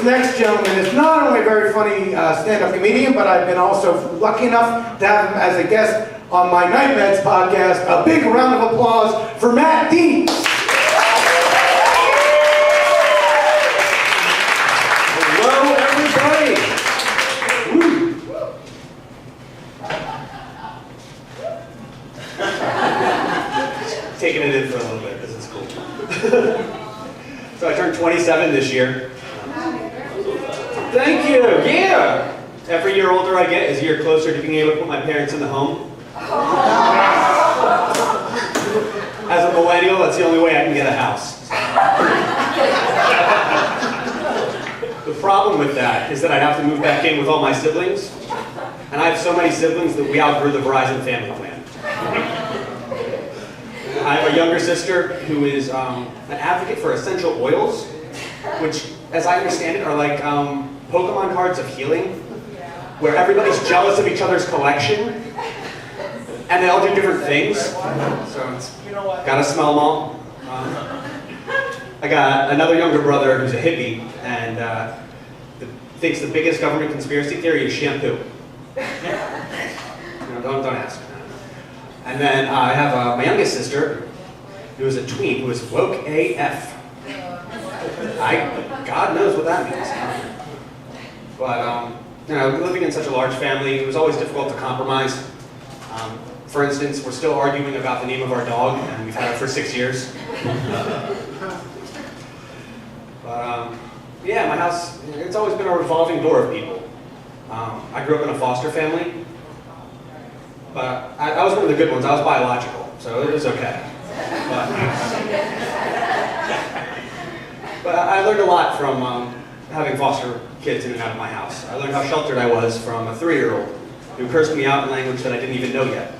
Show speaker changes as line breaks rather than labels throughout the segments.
next gentleman is not only a very funny stand-up comedian, but I've been also lucky enough to have him as a guest on my Night Meds podcast. A big round of applause for Matt Dietz. Hello, everybody. Taking it in for a little bit, because it's cool. So I turned 27 this year. Thank you, yeah! Every year older I get is a year closer to being able to put my parents in the home. As a millennial, that's the only way I can get a house. The problem with that is that I'd have to move back in with all my siblings. And I have so many siblings that we outgrew the Verizon family plan. I have a younger sister who is an advocate for essential oils, which, as I understand it, are like Pokemon cards of healing, where everybody's jealous of each other's collection, and they all do different things. So it's, gotta smell them all. I got another younger brother who's a hippie, and thinks the biggest government conspiracy theory is shampoo. Don't ask. And then I have my youngest sister, who is a tween, who is woke AF. God knows what that means. But, living in such a large family, it was always difficult to compromise. For instance, we're still arguing about the name of our dog, and we've had it for 6 years. But, yeah, my house, it's always been a revolving door of people. I grew up in a foster family. But I was one of the good ones. I was biological, so it was okay. But I learned a lot from having foster kids in and out of my house. I learned how sheltered I was from a 3-year-old who cursed me out in language that I didn't even know yet.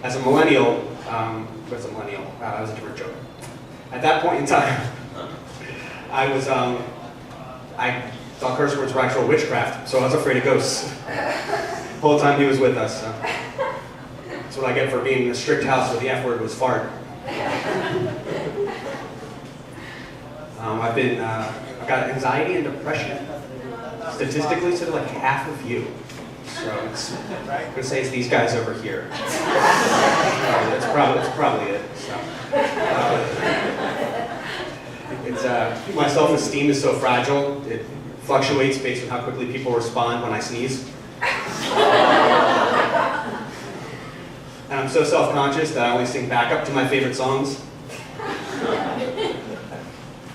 As a millennial, that was a different joke. At that point in time, I thought curse words were actual witchcraft, so I was afraid of ghosts. The whole time he was with us. So. That's what I get for being in a strict house where the F word was fart. I've got anxiety and depression. Statistically, so like half of you. So I'm going to say it's these guys over here. That's probably it. So. My self-esteem is so fragile. It fluctuates based on how quickly people respond when I sneeze. And I'm so self-conscious that I only sing backup to my favorite songs.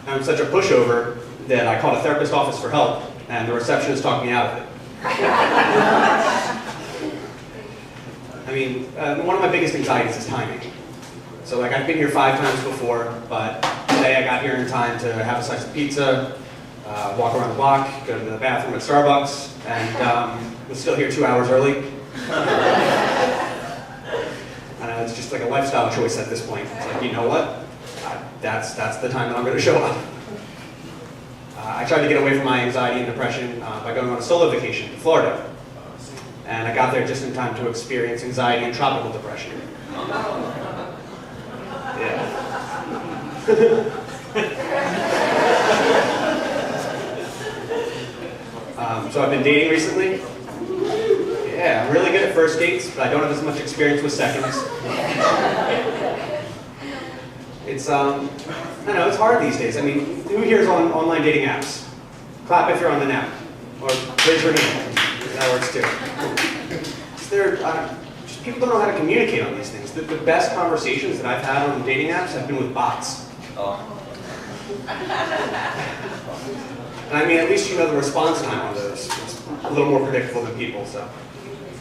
And I'm such a pushover that I called a therapist office for help, and the receptionist talked me out of it. I mean, one of my biggest anxieties is timing. So like I've been here 5 times before, but today I got here in time to have a slice of pizza, walk around the block, go to the bathroom at Starbucks, and was still here 2 hours early. And it's just like a lifestyle choice at this point. It's like, you know what? That's the time that I'm going to show up. I tried to get away from my anxiety and depression by going on a solo vacation to Florida. And I got there just in time to experience anxiety and tropical depression. Yeah. So I've been dating recently. Yeah, I'm really good at first dates, but I don't have as much experience with seconds. It's, I don't know, it's hard these days. I mean, who here is on online dating apps? Clap if you're on the app. Or raise your hand. That works too. Just people don't know how to communicate on these things. The best conversations that I've had on dating apps have been with bots. Oh. And I mean, at least you know the response time on those. It's a little more predictable than people, so.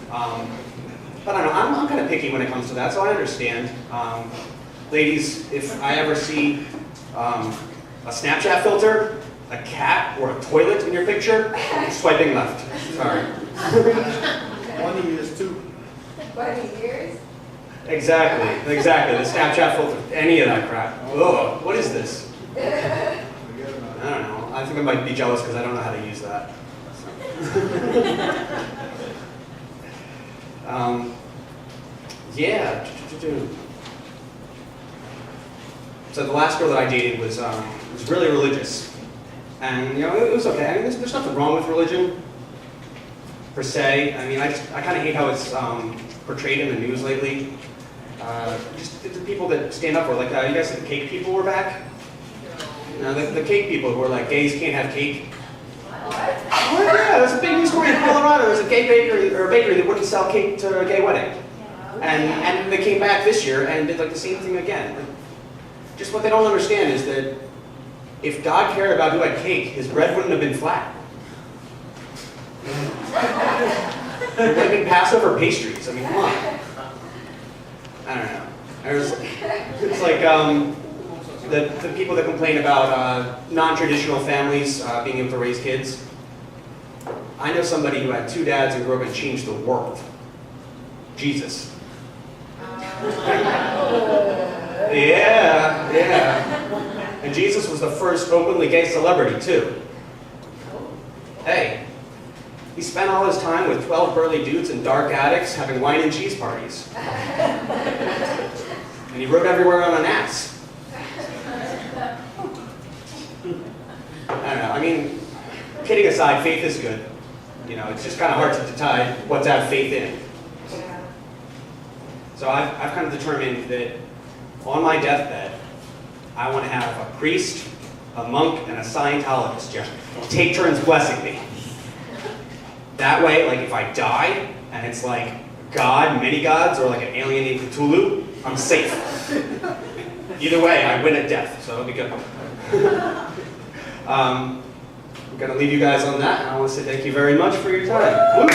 But I don't know, I'm kind of picky when it comes to that, so I understand. Ladies, if I ever see a Snapchat filter, a cat, or a toilet in your picture, I'm swiping left. Sorry.
20 years too.
20 years?
Exactly. The Snapchat filter, any of that crap. Ugh, what is this? I don't know. I think I might be jealous because I don't know how to use that. Yeah. So the last girl that I dated was really religious. And, it was okay. I mean, there's nothing wrong with religion, per se. I mean, I kind of hate how it's portrayed in the news lately. Just the people that stand up for, like, you guys said the cake people were back? The cake people who are like, gays can't have cake. Oh, yeah, there's a big news story in Colorado. There's a gay bakery, or a bakery that wouldn't sell cake to a gay wedding. And they came back this year and did like the same thing again. Just what they don't understand is that if God cared about who had cake, his bread wouldn't have been flat. It would have been Passover pastries. I mean, come on. I don't know. It's like the people that complain about non-traditional families being able to raise kids. I know somebody who had 2 dads and grew up and changed the world. Jesus. Yeah. And Jesus was the first openly gay celebrity, too. Hey, he spent all his time with 12 burly dudes in dark attics having wine and cheese parties. And he rode everywhere on an ass. I don't know, I mean, kidding aside, faith is good. It's just kind of hard to decide what to have faith in. So I've kind of determined that on my deathbed, I want to have a priest, a monk, and a Scientologist just take turns blessing me. That way, like if I die, and it's like God, many gods, or like an alien named Cthulhu, I'm safe. Either way, I win at death, so it'll be good. I'm going to leave you guys on that, and I want to say thank you very much for your time. Woo!